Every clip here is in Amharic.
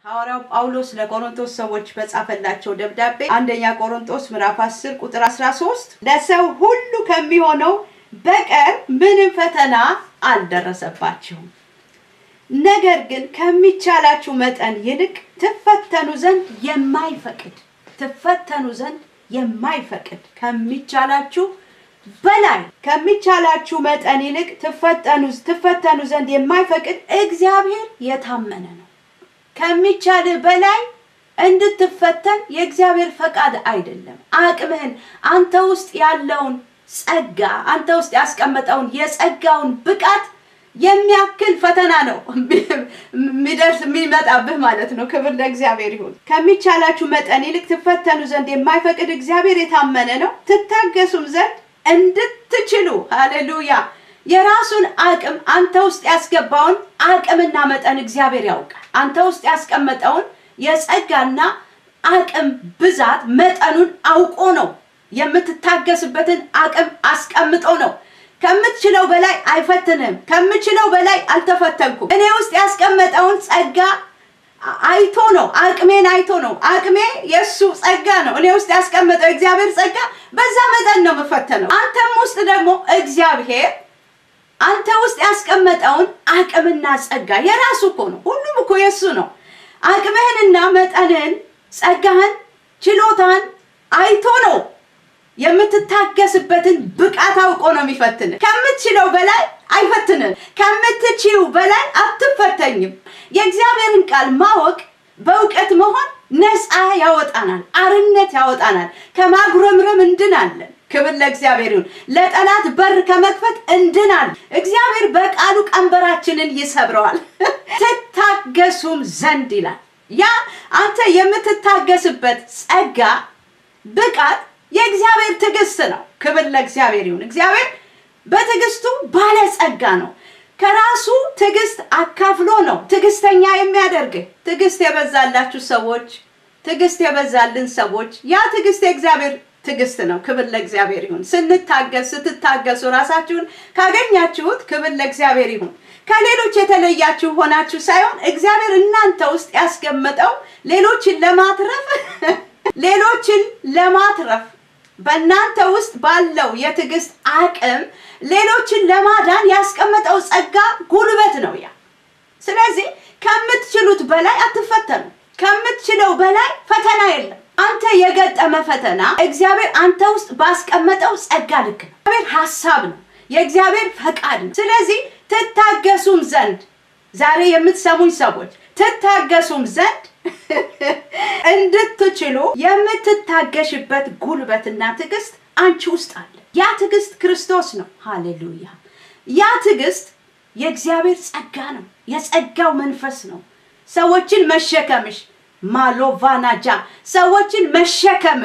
ሐዋርያው ጳውሎስ ለቆሮንቶስ ሰዎች በጻፈላቸው ደብዳቤ አንደኛ ቆሮንቶስ ምዕራፍ 10 ቁጥር 13 ለሰው ሁሉ ከሚሆነው በቀር ምንም ፈተና አልደረሰባችሁም፣ ነገር ግን ከሚቻላችሁ መጠን ይልቅ ትፈተኑ ዘንድ የማይፈቅድ ከሚቻላችሁ በላይ ከሚቻላችሁ መጠን ይልቅ ትፈተኑ ዘንድ የማይፈቅድ እግዚአብሔር የታመነ ነው። ከሚቻል በላይ እንድትፈተን የእግዚአብሔር ፈቃድ አይደለም። አቅምህን አንተ ውስጥ ያለውን ጸጋ አንተ ውስጥ ያስቀመጠውን የጸጋውን ብቃት የሚያክል ፈተና ነው የሚመጣብህ ማለት ነው። ክብር ለእግዚአብሔር ይሁን። ከሚቻላችሁ መጠን ይልቅ ትፈተኑ ዘንድ የማይፈቅድ እግዚአብሔር የታመነ ነው። ትታገሱም ዘንድ እንድትችሉ ሃሌሉያ የራሱን አቅም አንተ ውስጥ ያስገባውን አቅምና መጠን እግዚአብሔር ያውቃል። አንተ ውስጥ ያስቀመጠውን የጸጋና አቅም ብዛት መጠኑን አውቆ ነው የምትታገስበትን አቅም አስቀምጦ ነው። ከምትችለው በላይ አይፈትንም። ከምችለው በላይ አልተፈተንኩም። እኔ ውስጥ ያስቀመጠውን ጸጋ አይቶ ነው አቅሜን አይቶ ነው። አቅሜ የሱ ጸጋ ነው። እኔ ውስጥ ያስቀመጠው እግዚአብሔር ጸጋ በዛ መጠን ነው የምፈተነው። አንተም ውስጥ ደግሞ እግዚአብሔር አንተ ውስጥ ያስቀመጠውን አቅምና ጸጋ የራሱ እኮ ነው። ሁሉም እኮ የሱ ነው። አቅምህንና መጠንን ጸጋህን ችሎታን አይቶ ነው የምትታገስበትን ብቃት አውቆ ነው የሚፈትን። ከምትችለው በላይ አይፈትንም። ከምትችይው በላይ አትፈተኝም። የእግዚአብሔርን ቃል ማወቅ በእውቀት መሆን ነፃ ያወጣናል፣ አርነት ያወጣናል። ከማጉረምረም እንድናለን። ክብር ለእግዚአብሔር ይሁን። ለጠላት በር ከመክፈት እንድናለን። እግዚአብሔር በቃሉ ቀንበራችንን ይሰብረዋል። ትታገሱም ዘንድ ይላል። ያ አንተ የምትታገስበት ጸጋ ብቃት የእግዚአብሔር ትዕግስት ነው። ክብር ለእግዚአብሔር ይሁን። እግዚአብሔር በትዕግስቱ ባለጸጋ ነው። ከራሱ ትዕግስት አካፍሎ ነው ትዕግስተኛ የሚያደርግህ። ትዕግስት የበዛላችሁ ሰዎች፣ ትዕግስት የበዛልን ሰዎች ያ ትዕግስት የእግዚአብሔር ትዕግስት ነው። ክብር ለእግዚአብሔር ይሁን። ስትታገሱ ራሳችሁን ካገኛችሁት ክብር ለእግዚአብሔር ይሁን። ከሌሎች የተለያችሁ ሆናችሁ ሳይሆን እግዚአብሔር እናንተ ውስጥ ያስቀመጠው ሌሎችን ለማትረፍ በእናንተ ውስጥ ባለው የትዕግስት አቅም ሌሎችን ለማዳን ያስቀመጠው ጸጋ ጉልበት ነው ያ። ስለዚህ ከምትችሉት በላይ አትፈተኑ። ከምትችለው በላይ ፈተና የለም። አንተ የገጠመ ፈተና እግዚአብሔር አንተ ውስጥ ባስቀመጠው ጸጋ ልክ ነው። የእግዚአብሔር ሐሳብ ነው፣ የእግዚአብሔር ፈቃድ ነው። ስለዚህ ትታገሱም ዘንድ ዛሬ የምትሰሙኝ ሰዎች ትታገሱም ዘንድ እንድትችሉ የምትታገሽበት ጉልበትና ትዕግስት አንቺ ውስጥ አለ። ያ ትዕግስት ክርስቶስ ነው። ሃሌሉያ። ያ ትዕግስት የእግዚአብሔር ጸጋ ነው፣ የጸጋው መንፈስ ነው። ሰዎችን መሸከምሽ ማሎቫናጃ ሰዎችን መሸከም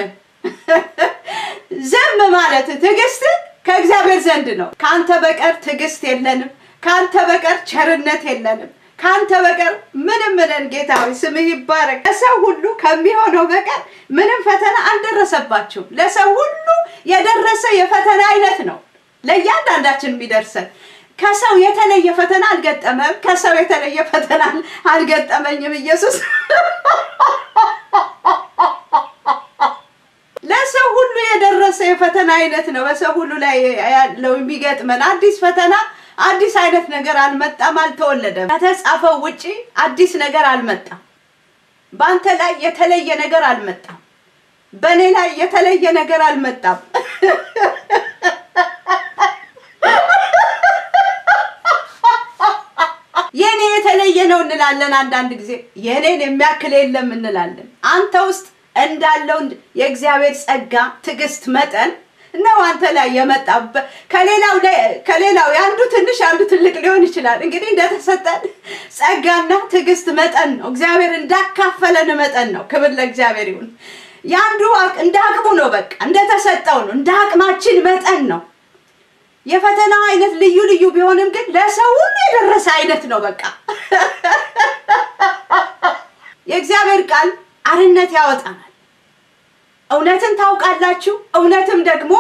ዝም ማለት ትዕግስት ከእግዚአብሔር ዘንድ ነው። ካንተ በቀር ትዕግስት የለንም። ካንተ በቀር ቸርነት የለንም። ካንተ በቀር ምንም ነን። ጌታ ሆይ ስምህ ይባረክ። ለሰው ሁሉ ከሚሆነው በቀር ምንም ፈተና አልደረሰባችሁም። ለሰው ሁሉ የደረሰ የፈተና አይነት ነው ለእያንዳንዳችን የሚደርሰን። ከሰው የተለየ ፈተና አልገጠመም። ከሰው የተለየ ፈተና አልገጠመኝም። ኢየሱስ ለሰው ሁሉ የደረሰ የፈተና አይነት ነው። በሰው ሁሉ ላይ ያለው የሚገጥመን አዲስ ፈተና አዲስ አይነት ነገር አልመጣም፣ አልተወለደም። ከተጻፈው ውጪ አዲስ ነገር አልመጣም። በአንተ ላይ የተለየ ነገር አልመጣም። በእኔ ላይ የተለየ ነገር አልመጣም። የኔ የተለየ ነው እንላለን። አንዳንድ ጊዜ የኔን የሚያክል የለም እንላለን። አንተ ውስጥ እንዳለው የእግዚአብሔር ጸጋ ትዕግስት መጠን ነው አንተ ላይ የመጣበት። ከሌላው አንዱ ትንሽ አንዱ ትልቅ ሊሆን ይችላል። እንግዲህ እንደተሰጠን ጸጋና ትዕግስት መጠን ነው። እግዚአብሔር እንዳካፈለን መጠን ነው። ክብር ለእግዚአብሔር ይሁን። ያንዱ እንደ አቅሙ ነው። በቃ እንደተሰጠው ነው። እንደ አቅማችን መጠን ነው። የፈተና አይነት ልዩ ልዩ ቢሆንም ግን ለሰው ሁሉ የደረሰ አይነት ነው። በቃ የእግዚአብሔር ቃል አርነት ያወጣናል። እውነትን ታውቃላችሁ፣ እውነትም ደግሞ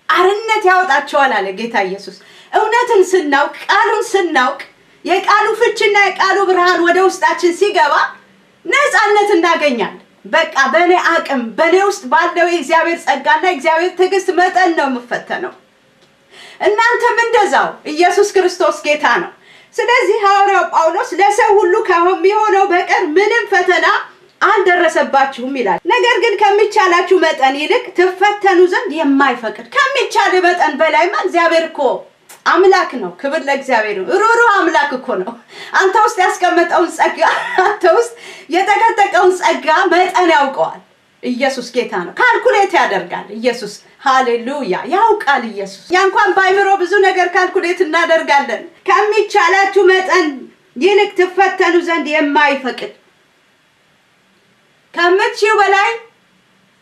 አርነት ያወጣቸዋል አለ ጌታ ኢየሱስ። እውነትን ስናውቅ፣ ቃሉን ስናውቅ፣ የቃሉ ፍችና የቃሉ ብርሃን ወደ ውስጣችን ሲገባ ነፃ ነፃነት እናገኛለን። በቃ በኔ አቅም በኔ ውስጥ ባለው የእግዚአብሔር ጸጋና የእግዚአብሔር ትዕግስት መጠን ነው የምፈተነው። እናንተም እንደዛው ኢየሱስ ክርስቶስ ጌታ ነው። ስለዚህ ሐዋርያው ጳውሎስ ለሰው ሁሉ ከሚሆነው በቀር ምንም ፈተና አልደረሰባችሁም ይላል። ነገር ግን ከሚቻላችሁ መጠን ይልቅ ትፈተኑ ዘንድ የማይፈቅድ ከሚቻል መጠን በላይማ እግዚአብሔር እኮ አምላክ ነው። ክብር ለእግዚአብሔር ነው። ሩሩ አምላክ እኮ ነው። አንተ ውስጥ ያስቀመጠውን ጸጋ አንተ ውስጥ የተከተቀውን ጸጋ መጠን ያውቀዋል። ኢየሱስ ጌታ ነው። ካልኩሌት ያደርጋል ኢየሱስ። ሃሌሉያ ያውቃል ኢየሱስ። እንኳን ባይምሮ ብዙ ነገር ካልኩሌት እናደርጋለን። ከሚቻላችሁ መጠን ይልቅ ትፈተኑ ዘንድ የማይፈቅድ ከምትችይው በላይ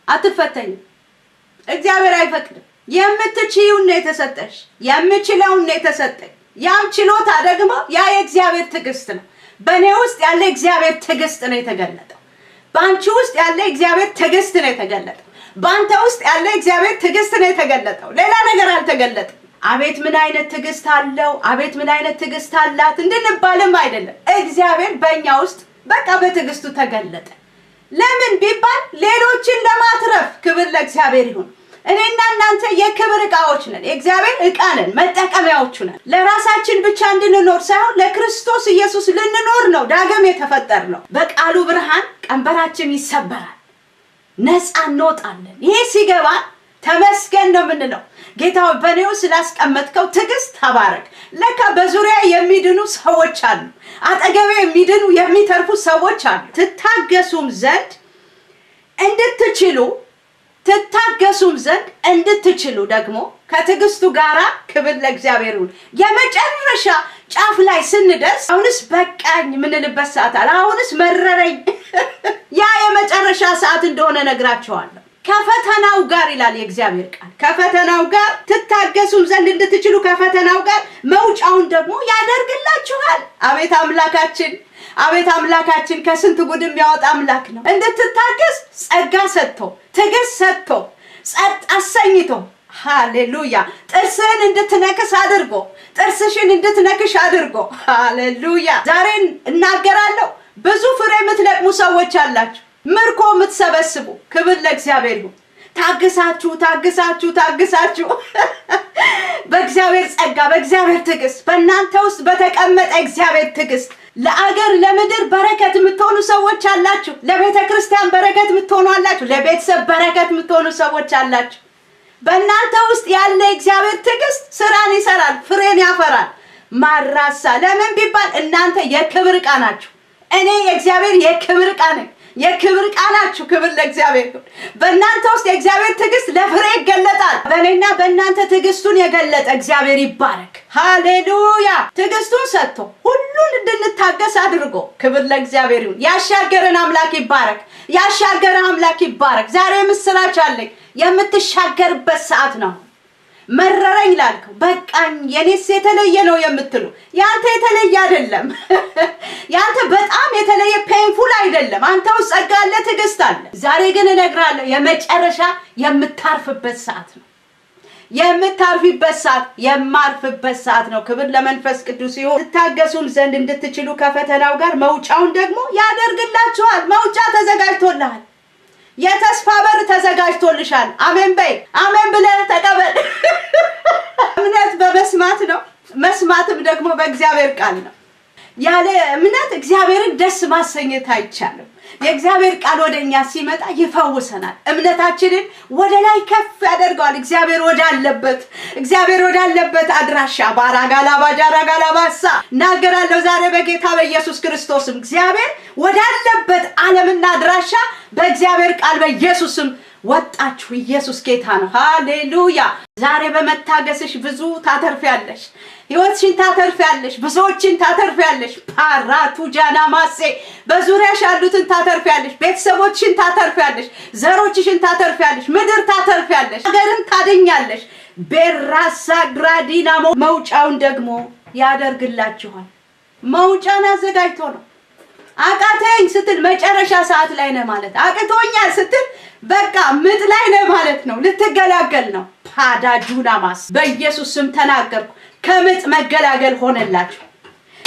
አትፈተኝ። እግዚአብሔር አይፈቅድም። የምትችይውን ነው የተሰጠሽ። የምችለውን ነው የተሰጠኝ። ያም ችሎታ ደግሞ ያ የእግዚአብሔር ትዕግስት ነው። በእኔ ውስጥ ያለ እግዚአብሔር ትዕግስት ነው የተገለጠው። በአንቺ ውስጥ ያለ እግዚአብሔር ትዕግስት ነው የተገለጠው። በአንተ ውስጥ ያለ እግዚአብሔር ትዕግስት ነው የተገለጠው። ሌላ ነገር አልተገለጠም። አቤት ምን አይነት ትዕግስት አለው፣ አቤት ምን አይነት ትዕግስት አላት እንድንባልም አይደለም። እግዚአብሔር በእኛ ውስጥ በቃ በትዕግስቱ ተገለጠ። ለምን ቢባል ሌሎችን ለማትረፍ። ክብር ለእግዚአብሔር ይሁን። እኔና እናንተ የክብር ዕቃዎች ነን። የእግዚአብሔር ዕቃ ነን፣ መጠቀሚያዎቹ ነን። ለራሳችን ብቻ እንድንኖር ሳይሆን ለክርስቶስ ኢየሱስ ልንኖር ነው ዳግም የተፈጠርነው። በቃሉ ብርሃን ቀንበራችን ይሰበራል፣ ነፃ እንወጣለን። ይሄ ሲገባ ተመስገን ነው የምንለው። ጌታ በኔው ስላስቀመጥከው ትዕግስት ተባረክ። ለካ በዙሪያ የሚድኑ ሰዎች አሉ፣ አጠገቤ የሚድኑ የሚተርፉ ሰዎች አሉ። ትታገሱም ዘንድ እንድትችሉ ደግሞ ከትዕግስቱ ጋራ ክብር ለእግዚአብሔር ይሁን። የመጨረሻ ጫፍ ላይ ስንደርስ አሁንስ በቃኝ ምንልበት ሰዓት አለ። አሁንስ መረረኝ ያ የመጨረሻ ሰዓት እንደሆነ ነግራቸዋለሁ። ከፈተናው ጋር ይላል የእግዚአብሔር ቃል። ከፈተናው ጋር ትታገሱም ዘንድ እንድትችሉ ከፈተናው ጋር መውጫውን ደግሞ ያደርግላችኋል። አቤት አምላካችን፣ አቤት አምላካችን ከስንት ጉድ የሚያወጣ አምላክ ነው። እንድትታገስ ጸጋ ሰጥቶ ትዕግስት ሰጥቶ ጸጥ አሰኝቶ ሃሌሉያ ጥርስህን እንድትነክስ አድርጎ ጥርስሽን እንድትነክሽ አድርጎ ሃሌሉያ። ዛሬ እናገራለሁ ብዙ ፍሬ የምትለቅሙ ሰዎች አላችሁ፣ ምርኮ የምትሰበስቡ። ክብር ለእግዚአብሔር ይሁን። ታግሳችሁ በእግዚአብሔር ጸጋ በእግዚአብሔር ትዕግስት በእናንተ ውስጥ በተቀመጠ እግዚአብሔር ትዕግስት ለአገር ለምድር በረከት የምትሆኑ ሰዎች አላችሁ። ለቤተ ክርስቲያን በረከት የምትሆኑ አላችሁ። ለቤተሰብ በረከት የምትሆኑ ሰዎች አላችሁ። በእናንተ ውስጥ ያለ እግዚአብሔር ትዕግስት ስራን ይሰራል፣ ፍሬን ያፈራል። ማራሳ ለምን ቢባል እናንተ የክብር ዕቃ ናችሁ። እኔ የእግዚአብሔር የክብር ዕቃ ነኝ። የክብር ዕቃ ናችሁ። ክብር ለእግዚአብሔር ይሁን። በእናንተ ውስጥ የእግዚአብሔር ትዕግስት ለፍሬ ይገለጣል። በእኔና በእናንተ ትዕግስቱን የገለጠ እግዚአብሔር ይባረክ። ሃሌሉያ። ትዕግስቱን ሰጥቶ ሁሉን እንድንታገስ አድርጎ ክብር ለእግዚአብሔር ይሁን። ያሻገረን አምላክ ይባረክ። ያሻገረን አምላክ ይባረክ። ዛሬ ምስራች አለኝ። የምትሻገርበት ሰዓት ነው። መረረኝ ላልከው በቃኝ የኔስ የተለየ ነው የምትሉ ያንተ የተለየ አይደለም። ያንተ በጣም የተለየ ፔንፉል አይደለም። አንተው ጸጋ አለ፣ ትዕግስት አለ። ዛሬ ግን እነግራለሁ የመጨረሻ የምታርፍበት ሰዓት ነው። የምታርፊበት ሰዓት የማርፍበት ሰዓት ነው። ክብር ለመንፈስ ቅዱስ ይሁን። ትታገሱም ዘንድ እንድትችሉ ከፈተናው ጋር መውጫውን ደግሞ ያደርግላችኋል። መውጫ ተዘጋጅቶልሃል። የተስፋ በር ተዘጋጅቶልሻል። አሜን በይ። አሜን ብለህ ተቀበል። እምነት በመስማት ነው፣ መስማትም ደግሞ በእግዚአብሔር ቃል ነው። ያለ እምነት እግዚአብሔርን ደስ ማሰኘት አይቻልም። የእግዚአብሔር ቃል ወደኛ ሲመጣ ይፈውሰናል። እምነታችንን ወደ ላይ ከፍ ያደርገዋል። እግዚአብሔር ወዳለበት አድራሻ ባራጋላባጃራጋላባሳ ናገራለሁ ዛሬ በጌታ በኢየሱስ ክርስቶስም እግዚአብሔር ወዳለበት ዓለምና አድራሻ በእግዚአብሔር ቃል በኢየሱስም ወጣችሁ። ኢየሱስ ጌታ ነው። ሃሌሉያ። ዛሬ በመታገስሽ ብዙ ታተርፊያለሽ። ህይወትሽን ታተርፊያለሽ። ብዙዎችን ታተርፊያለሽ። ፓራቱ ጃና ማሴ በዙሪያሽ ያሉትን ታተርፊያለሽ። ቤተሰቦችሽን ታተርፊያለሽ። ዘሮችሽን ታተርፊያለሽ። ምድር ታተርፊያለሽ። ሀገርን ታድኛለሽ። ቤራሳ ግራዲና መውጫውን ደግሞ ያደርግላችኋል። መውጫን አዘጋጅቶ ነው። አቃተኝ ስትል መጨረሻ ሰዓት ላይ ነህ ማለት። አቅቶኛል ስትል በቃ ምጥ ላይ ነህ ማለት ነው። ልትገላገል ነው። ፓዳጁና ማስ በኢየሱስ ስም ተናገርኩ። ከምጥ መገላገል ሆነላችሁ።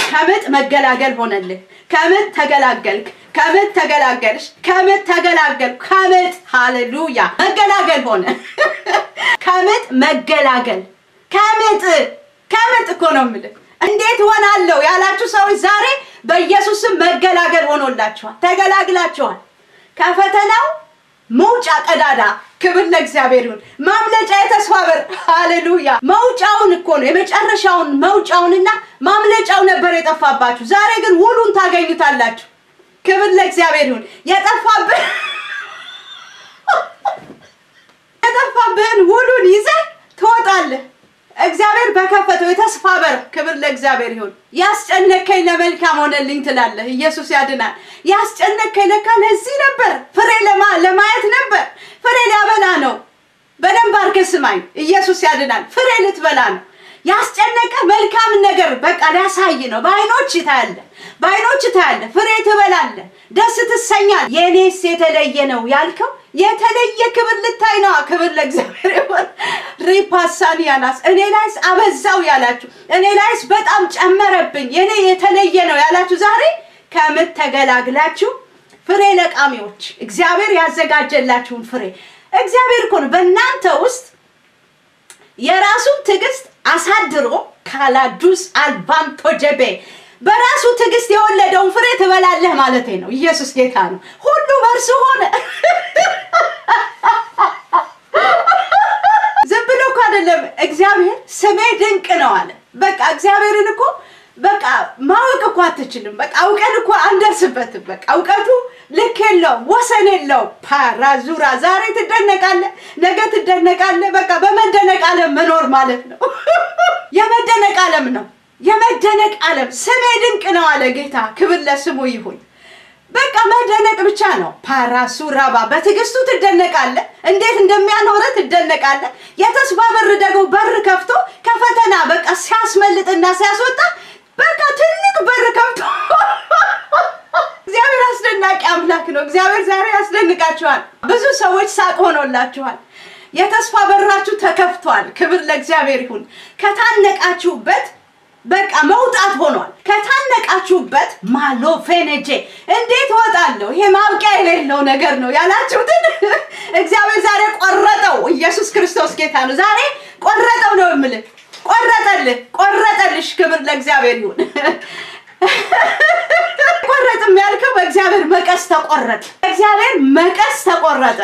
ከምጥ መገላገል ሆነልህ። ከምጥ ተገላገልክ፣ ከምጥ ተገላገልሽ፣ ከምጥ ተገላገልኩ፣ ከምጥ ሃሌሉያ መገላገል ሆነ። ከምጥ መገላገል፣ ከምጥ እኮ ነው የምልህ። እንዴት ሆናለሁ ያላችሁ ሰዎች ዛሬ በኢየሱስም መገላገል ሆኖላችኋል፣ ተገላግላችኋል። ከፈተናው መውጫ ቀዳዳ ክብር ለእግዚአብሔር ይሁን። ማምለጫ የተስፋ በር ሃሌሉያ። መውጫውን እኮ ነው የመጨረሻውን መውጫውንና ማምለጫው ነበር የጠፋባችሁ። ዛሬ ግን ሁሉን ታገኙታላችሁ። ክብር ለእግዚአብሔር ይሁን። የጠፋብህን ሁሉን ይዘህ ትወጣለህ። እግዚአብሔር በከፈተው የተስፋ በር ክብር ለእግዚአብሔር ይሁን። ያስጨነቀኝ ለመልካም ሆነልኝ ትላለህ። ኢየሱስ ያድናል። ያስጨነቀኝ ለካ ለዚህ ነበር፣ ፍሬ ለማየት ነበር። ፍሬ ሊያበላ ነው። በደንብ አድርገህ ስማኝ። ኢየሱስ ያድናል። ፍሬ ልትበላ ነው። ያስጨነቀ መልካም ነገር በቃ ሊያሳይ ነው። በዓይኖች ታያለህ፣ ፍሬ ትበላለህ፣ ደስ ትሰኛለህ። የኔስ የተለየ ነው ያልከው የተለየ ክብር ልታይ ነው። ክብር ለእግዚአብሔር ይሁን። ሪፓሳኒያናስ እኔ ላይስ አበዛው ያላችሁ፣ እኔ ላይስ በጣም ጨመረብኝ፣ የኔ የተለየ ነው ያላችሁ ዛሬ ከምጥ ተገላግላችሁ ፍሬ ለቃሚዎች እግዚአብሔር ያዘጋጀላችሁን ፍሬ እግዚአብሔር እኮ ነው በእናንተ ውስጥ የራሱን ትዕግስት አሳድሮ ካላዱስ አልባንቶጀቤ በራሱ ትዕግስት የወለደውን ፍሬ ትበላለህ ማለት ነው። ኢየሱስ ጌታ ነው። ሁሉ በእርሱ ሆነ። ዝም ብሎ እኮ አይደለም እግዚአብሔር ስሜ ድንቅ ነው አለ። በቃ እግዚአብሔርን እኮ በቃ ማወቅ እኮ አትችልም። በቃ አውቀን እኮ አንደርስበትም። በቃ እውቀቱ ልክ የለውም፣ ወሰን የለውም። ፓራዙራ ዛሬ ትደነቃለህ፣ ነገ ትደነቃለህ። በቃ በመደነቅ ዓለም መኖር ማለት ነው። የመደነቅ ዓለም ነው። የመደነቅ ዓለም ስሜ ድንቅ ነው አለ ጌታ። ክብር ለስሙ ይሁን። በቃ መደነቅ ብቻ ነው። ፓራሱራባ በትዕግስቱ ትደነቃለህ። እንዴት እንደሚያኖርህ ትደነቃለህ። የተስፋ በር ደግሞ በር ከፍቶ ከፈተና በቃ ሲያስመልጥና ሲያስወጣ በቃ ትልቅ በር ከፍቶ እግዚአብሔር አስደናቂ አምላክ ነው። እግዚአብሔር ዛሬ ያስደንቃችኋል። ብዙ ሰዎች ሳቅ ሆኖላችኋል። የተስፋ በራችሁ ተከፍቷል። ክብር ለእግዚአብሔር ይሁን። ከታነቃችሁበት በቃ መውጣት ሆኗል። ከታነቃችሁበት ማሎፌኔጄ እንዴት ወጣለሁ ይሄ ማብቂያ የሌለው ነገር ነው ያላችሁትን እግዚአብሔር ዛሬ ቆረጠው። ኢየሱስ ክርስቶስ ጌታ ነው። ዛሬ ቆረጠው ነው የምልህ። ቆረጠልሽ። ክብር ለእግዚአብሔር ይሁን። ቆረጥም ያልከው በእግዚአብሔር መቀስ ተቆረጠ። እግዚአብሔር መቀስ ተቆረጠ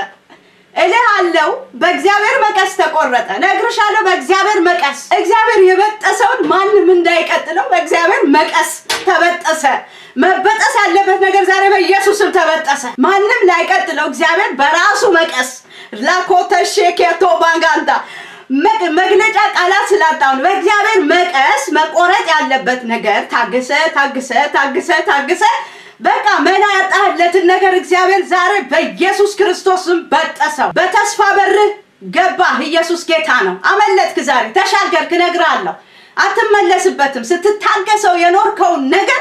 እልሃለሁ። በእግዚአብሔር መቀስ ተቆረጠ። ነግርሻለሁ። በእግዚአብሔር መቀስ እግዚአብሔር የበጠሰውን ማንም እንዳይቀጥለው በእግዚአብሔር መቀስ ተበጠሰ። መበጠስ ያለበት ነገር ዛሬ በኢየሱስም ተበጠሰ። ማንም ላይቀጥለው እግዚአብሔር በራሱ መቀስ ላኮተሽኬቶ ባንጋንታ መግለጫ ቃላት ስላጣው በእግዚአብሔር መቀስ መቆረጥ ያለበት ነገር ታግሰ በቃ መና ያጣህለትን ነገር እግዚአብሔር ዛሬ በኢየሱስ ክርስቶስም በጠሰው። በተስፋ በር ገባህ። ኢየሱስ ጌታ ነው። አመለጥክ። ዛሬ ተሻገርክ። እነግርሃለሁ አትመለስበትም። ስትታገሰው የኖርከውን ነገር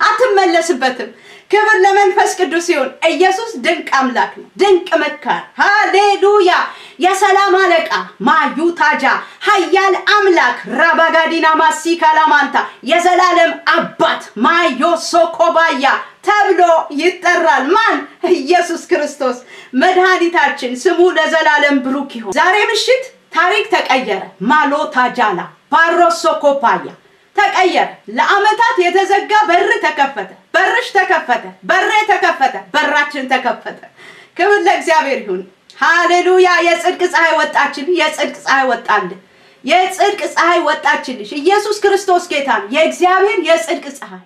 አትመለስበትም። ክብር ለመንፈስ ቅዱስ ይሁን። ኢየሱስ ድንቅ አምላክ ነው። ድንቅ መካር ሃሌሉያ። የሰላም አለቃ ማዩታጃ ኃያል አምላክ ራባጋዲና ማሲካላማንታ የዘላለም አባት ማዮሶኮባያ ተብሎ ይጠራል። ማን? ኢየሱስ ክርስቶስ መድኃኒታችን። ስሙ ለዘላለም ብሩክ ይሁን። ዛሬ ምሽት ታሪክ ተቀየረ። ማሎታጃላ ባሮሶኮፓያ ተቀየረ። ለአመታት የተዘጋ በር ተከፈተ። በርሽ ተከፈተ። በሬ ተከፈተ። በራችን ተከፈተ። ክብር ለእግዚአብሔር ይሁን። ሃሌሉያ። የጽድቅ ፀሐይ ወጣችልህ። የጽድቅ ፀሐይ ወጣልህ። የጽድቅ ፀሐይ ወጣችልሽ። ኢየሱስ ክርስቶስ ጌታ ነው። የእግዚአብሔር የጽድቅ ፀሐይ